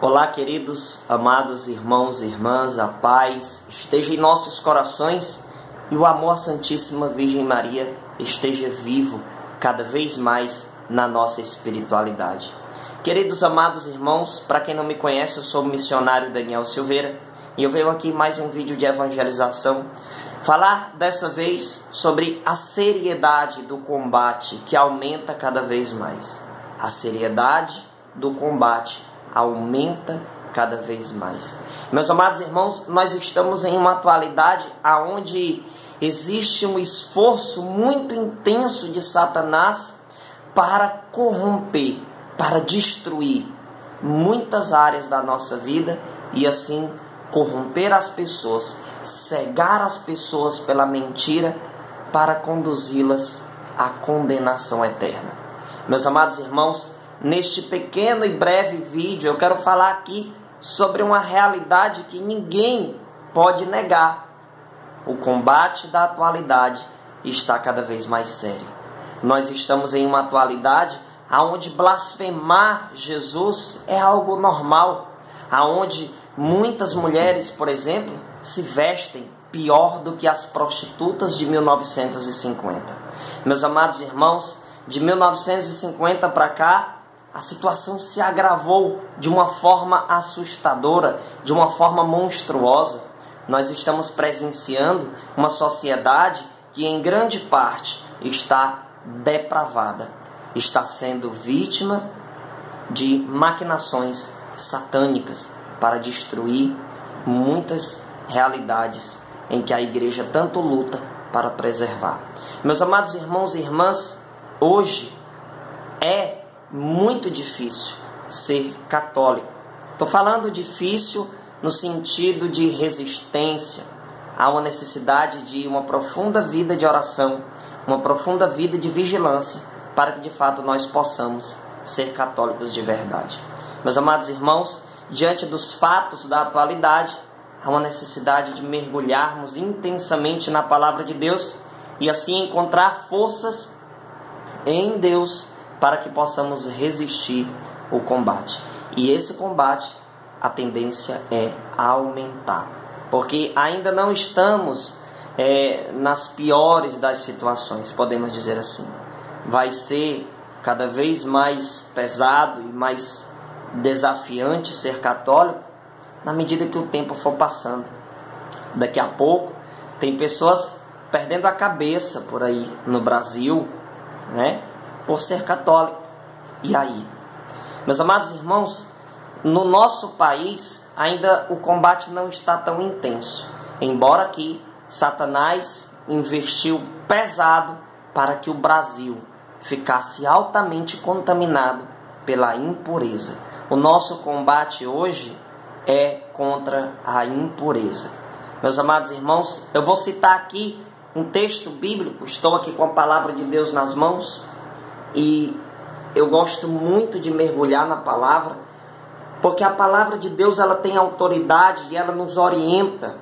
Olá, queridos, amados irmãos e irmãs, a paz esteja em nossos corações e o amor à Santíssima Virgem Maria esteja vivo cada vez mais na nossa espiritualidade. Queridos, amados irmãos, para quem não me conhece, eu sou o missionário Daniel Silveira e eu venho aqui mais um vídeo de evangelização falar dessa vez sobre a seriedade do combate que aumenta cada vez mais. A seriedade do combate aumenta cada vez mais. Meus amados irmãos, nós estamos em uma atualidade onde existe um esforço muito intenso de Satanás para corromper, para destruir muitas áreas da nossa vida e assim corromper as pessoas, cegar as pessoas pela mentira para conduzi-las à condenação eterna. Meus amados irmãos, neste pequeno e breve vídeo eu quero falar aqui sobre uma realidade que ninguém pode negar. O combate da atualidade está cada vez mais sério. Nós estamos em uma atualidade onde blasfemar Jesus é algo normal, onde muitas mulheres, por exemplo, se vestem pior do que as prostitutas de 1950. Meus amados irmãos, de 1950 para cá, a situação se agravou de uma forma assustadora, de uma forma monstruosa. Nós estamos presenciando uma sociedade que em grande parte está depravada, está sendo vítima de maquinações satânicas para destruir muitas realidades em que a igreja tanto luta para preservar. Meus amados irmãos e irmãs, hoje é muito difícil ser católico. Estou falando difícil no sentido de resistência. Há uma necessidade de uma profunda vida de oração, uma profunda vida de vigilância, para que de fato nós possamos ser católicos de verdade. Meus amados irmãos, diante dos fatos da atualidade, há uma necessidade de mergulharmos intensamente na palavra de Deus e assim encontrar forças em Deus para que possamos resistir o combate. E esse combate, a tendência é aumentar, porque ainda não estamos nas piores das situações, podemos dizer assim. Vai ser cada vez mais pesado e mais desafiante ser católico na medida que o tempo for passando. Daqui a pouco tem pessoas perdendo a cabeça por aí no Brasil, né, por ser católico. E aí? Meus amados irmãos, no nosso país ainda o combate não está tão intenso, embora aqui Satanás investiu pesado para que o Brasil ficasse altamente contaminado pela impureza. O nosso combate hoje é contra a impureza. Meus amados irmãos, eu vou citar aqui um texto bíblico. Estou aqui com a palavra de Deus nas mãos e eu gosto muito de mergulhar na palavra, porque a palavra de Deus ela tem autoridade e ela nos orienta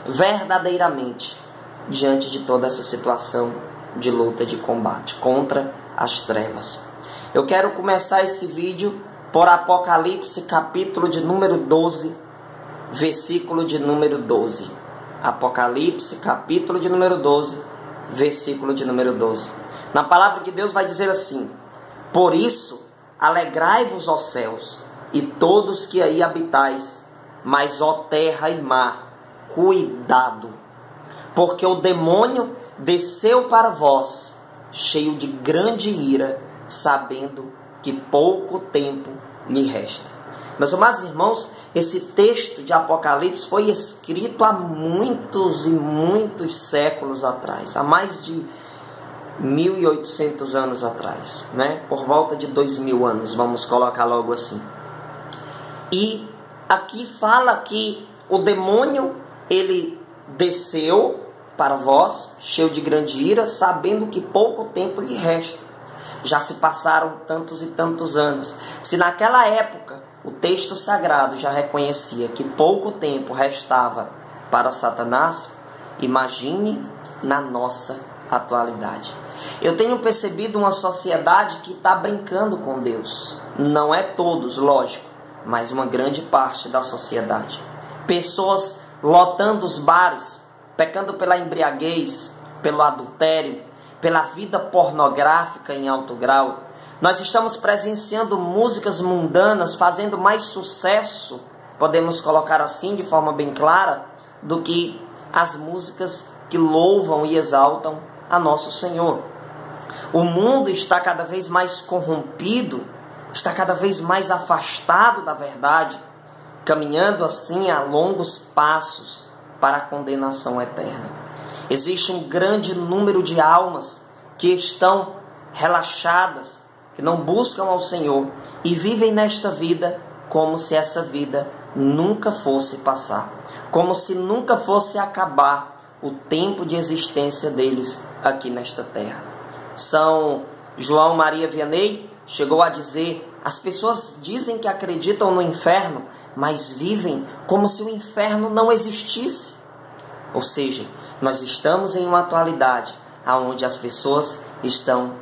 verdadeiramente diante de toda essa situação de luta, de combate contra as trevas. Eu quero começar esse vídeo por Apocalipse, capítulo de número 12, versículo de número 12. Apocalipse, capítulo de número 12, versículo de número 12. Na palavra de Deus vai dizer assim: por isso, alegrai-vos, ó céus, e todos que aí habitais, mas, ó terra e mar, cuidado, porque o demônio desceu para vós, cheio de grande ira, sabendo que pouco tempo lhe resta. Meus amados irmãos, esse texto de Apocalipse foi escrito há muitos e muitos séculos atrás, há mais de 1800 anos atrás, né? Por volta de 2000 anos, vamos colocar logo assim. E aqui fala que o demônio, ele desceu para vós, cheio de grande ira, sabendo que pouco tempo lhe resta. Já se passaram tantos e tantos anos. Se naquela época o texto sagrado já reconhecia que pouco tempo restava para Satanás, imagine na nossa atualidade. Eu tenho percebido uma sociedade que está brincando com Deus. Não é todos, lógico, mas uma grande parte da sociedade. Pessoas lotando os bares, pecando pela embriaguez, pelo adultério, pela vida pornográfica em alto grau. Nós estamos presenciando músicas mundanas fazendo mais sucesso, podemos colocar assim de forma bem clara, do que as músicas que louvam e exaltam a nosso Senhor. O mundo está cada vez mais corrompido, está cada vez mais afastado da verdade, caminhando assim a longos passos para a condenação eterna. Existe um grande número de almas que estão relaxadas, que não buscam ao Senhor e vivem nesta vida como se essa vida nunca fosse passar, como se nunca fosse acabar o tempo de existência deles aqui nesta terra. São João Maria Vianney chegou a dizer: as pessoas dizem que acreditam no inferno, mas vivem como se o inferno não existisse. Ou seja, nós estamos em uma atualidade onde as pessoas estão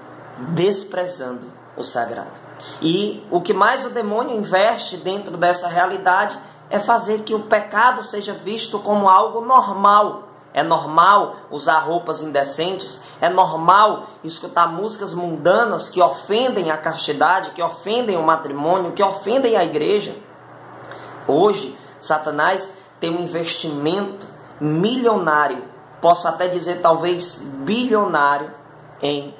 desprezando o sagrado. E o que mais o demônio investe dentro dessa realidade é fazer que o pecado seja visto como algo normal. É normal usar roupas indecentes, é normal escutar músicas mundanas que ofendem a castidade, que ofendem o matrimônio, que ofendem a igreja. Hoje, Satanás tem um investimento milionário, posso até dizer talvez bilionário, em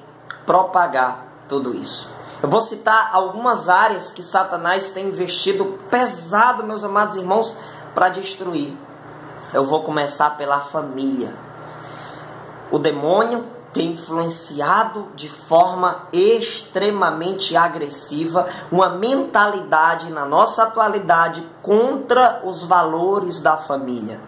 propagar tudo isso. Eu vou citar algumas áreas que Satanás tem investido pesado, meus amados irmãos, para destruir. Eu vou começar pela família. O demônio tem influenciado de forma extremamente agressiva uma mentalidade na nossa atualidade contra os valores da família.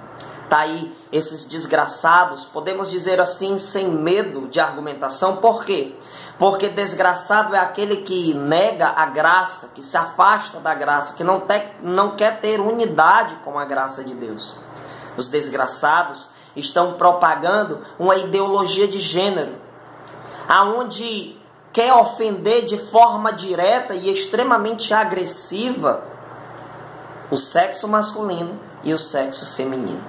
Tá aí esses desgraçados, podemos dizer assim, sem medo de argumentação. Por quê? Porque desgraçado é aquele que nega a graça, que se afasta da graça, que não quer ter unidade com a graça de Deus. Os desgraçados estão propagando uma ideologia de gênero, aonde quer ofender de forma direta e extremamente agressiva o sexo masculino e o sexo feminino.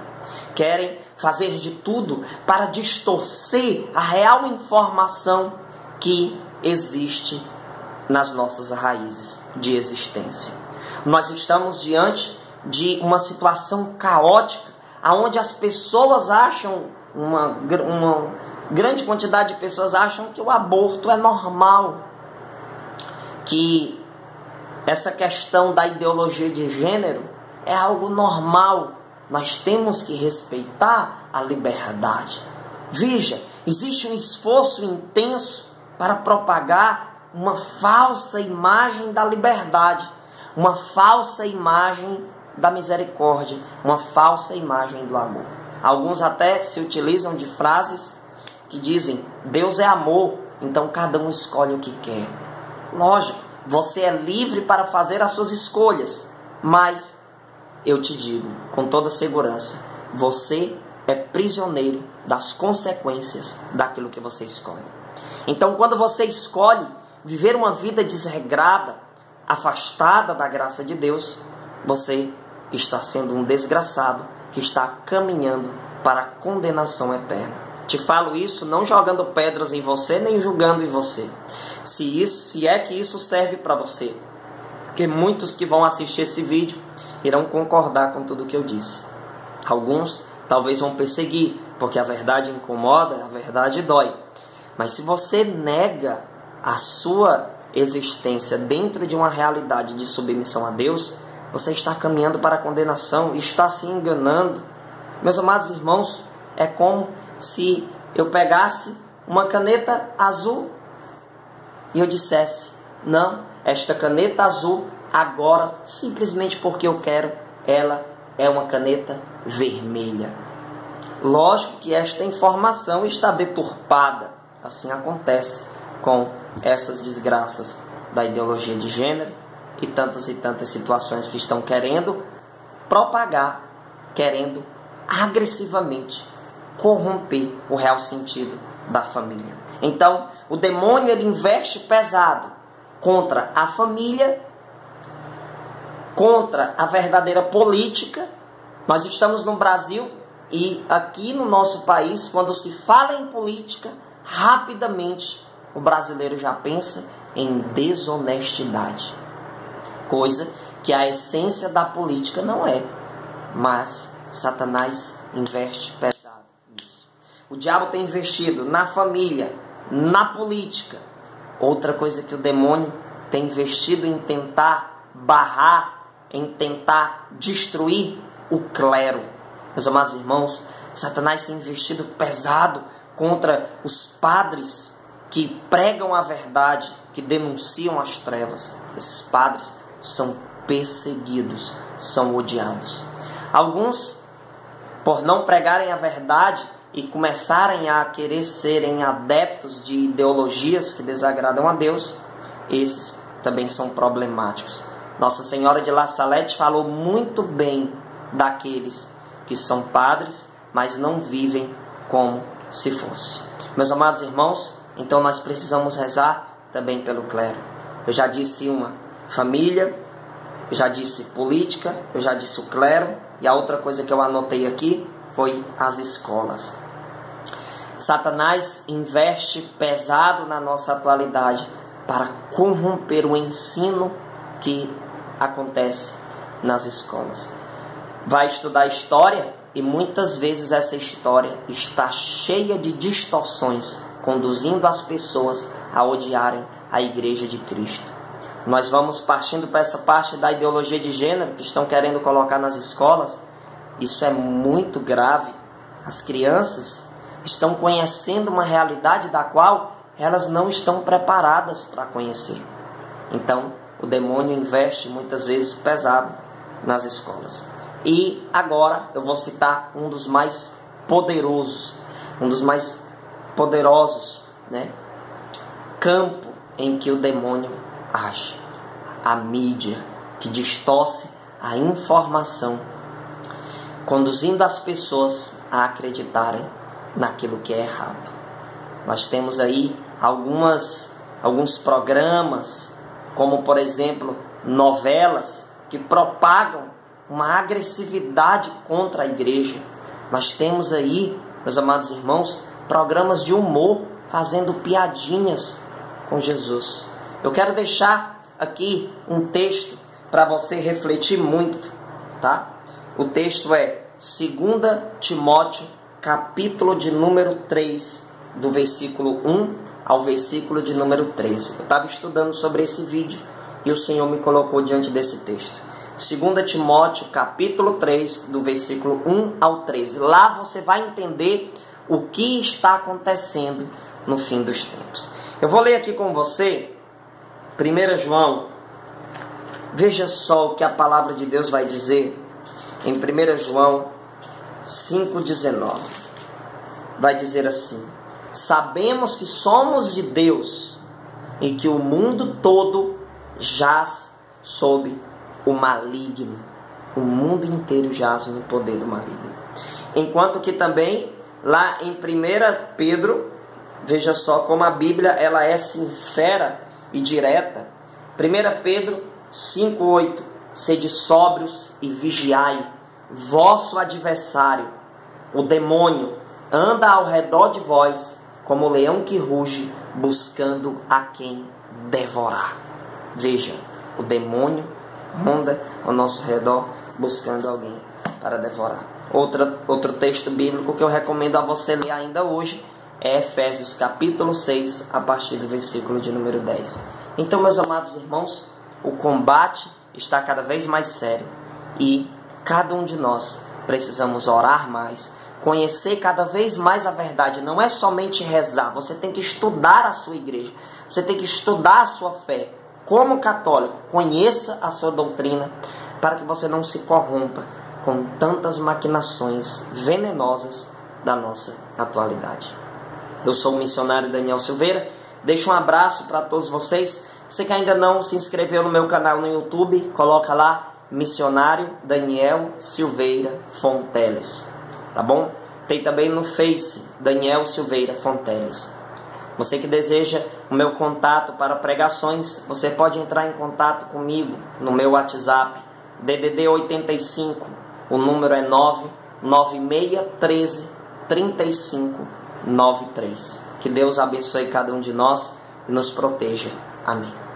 Querem fazer de tudo para distorcer a real informação que existe nas nossas raízes de existência. Nós estamos diante de uma situação caótica, onde as pessoas acham, uma grande quantidade de pessoas acham que o aborto é normal, que essa questão da ideologia de gênero é algo normal. Nós temos que respeitar a liberdade. Veja, existe um esforço intenso para propagar uma falsa imagem da liberdade, uma falsa imagem da misericórdia, uma falsa imagem do amor. Alguns até se utilizam de frases que dizem: Deus é amor, então cada um escolhe o que quer. Lógico, você é livre para fazer as suas escolhas, mas eu te digo com toda segurança, você é prisioneiro das consequências daquilo que você escolhe. Então, quando você escolhe viver uma vida desregrada, afastada da graça de Deus, você está sendo um desgraçado que está caminhando para a condenação eterna. Te falo isso não jogando pedras em você, nem julgando em você. Se é que isso serve para você. Porque muitos que vão assistir esse vídeo irão concordar com tudo o que eu disse. Alguns talvez vão perseguir, porque a verdade incomoda, a verdade dói. Mas se você nega a sua existência dentro de uma realidade de submissão a Deus, você está caminhando para a condenação e está se enganando. Meus amados irmãos, é como se eu pegasse uma caneta azul e eu dissesse: não, esta caneta azul agora, simplesmente porque eu quero, ela é uma caneta vermelha. Lógico que esta informação está deturpada. Assim acontece com essas desgraças da ideologia de gênero e tantas situações que estão querendo propagar, querendo agressivamente corromper o real sentido da família. Então, o demônio ele investe pesado contra a família, contra a verdadeira política. Nós estamos no Brasil e aqui no nosso país, quando se fala em política, rapidamente o brasileiro já pensa em desonestidade. Coisa que a essência da política não é. Mas Satanás investe pesado nisso. O diabo tem investido na família, na política. Outra coisa que o demônio tem investido em tentar barrar, em tentar destruir o clero. Meus amados irmãos, Satanás tem investido pesado contra os padres que pregam a verdade, que denunciam as trevas. Esses padres são perseguidos, são odiados. Alguns, por não pregarem a verdade e começarem a querer serem adeptos de ideologias que desagradam a Deus, esses também são problemáticos. Nossa Senhora de La Salette falou muito bem daqueles que são padres, mas não vivem como se fosse. Meus amados irmãos, então nós precisamos rezar também pelo clero. Eu já disse uma família, eu já disse política, eu já disse o clero, e a outra coisa que eu anotei aqui foi as escolas. Satanás investe pesado na nossa atualidade para corromper o ensino que acontece nas escolas. Vai estudar história e muitas vezes essa história está cheia de distorções, conduzindo as pessoas a odiarem a Igreja de Cristo. Nós vamos partindo para essa parte da ideologia de gênero que estão querendo colocar nas escolas. Isso é muito grave. As crianças estão conhecendo uma realidade da qual elas não estão preparadas para conhecer. Então, o demônio investe muitas vezes pesado nas escolas. E agora eu vou citar um dos mais poderosos, né? Campo em que o demônio age. A mídia, que distorce a informação, conduzindo as pessoas a acreditarem naquilo que é errado. Nós temos aí alguns programas, como por exemplo novelas, que propagam uma agressividade contra a igreja. Nós temos aí, meus amados irmãos, programas de humor fazendo piadinhas com Jesus. Eu quero deixar aqui um texto para você refletir muito, tá? O texto é 2 Timóteo, capítulo de número 3, do versículo 1 ao versículo de número 13. Eu estava estudando sobre esse vídeo e o Senhor me colocou diante desse texto. 2 Timóteo, capítulo 3, do versículo 1 ao 13. Lá você vai entender o que está acontecendo no fim dos tempos. Eu vou ler aqui com você 1 João. Veja só o que a palavra de Deus vai dizer em 1 João 5,19. Vai dizer assim: sabemos que somos de Deus e que o mundo todo jaz sob o maligno. O mundo inteiro jaz no poder do maligno. Enquanto que também lá em 1 Pedro, veja só como a Bíblia ela é sincera e direta. 1 Pedro 5,8: sede sóbrios e vigiai, vosso adversário, o demônio, anda ao redor de vós como o leão que ruge, buscando a quem devorar. Veja, o demônio anda ao nosso redor buscando alguém para devorar. Outro texto bíblico que eu recomendo a você ler ainda hoje é Efésios capítulo 6, a partir do versículo de número 10. Então, meus amados irmãos, o combate está cada vez mais sério e cada um de nós precisamos orar mais, conhecer cada vez mais a verdade. Não é somente rezar, você tem que estudar a sua igreja, você tem que estudar a sua fé. Como católico, conheça a sua doutrina para que você não se corrompa com tantas maquinações venenosas da nossa atualidade. Eu sou o missionário Daniel Silveira. Deixo um abraço para todos vocês. Você que ainda não se inscreveu no meu canal no YouTube, coloca lá Missionário Daniel Silveira Fonteles, tá bom? Tem também no Face Daniel Silveira Fonteles. Você que deseja o meu contato para pregações, você pode entrar em contato comigo no meu WhatsApp DDD 85, o número é 99613 3593. Que Deus abençoe cada um de nós e nos proteja. Amém.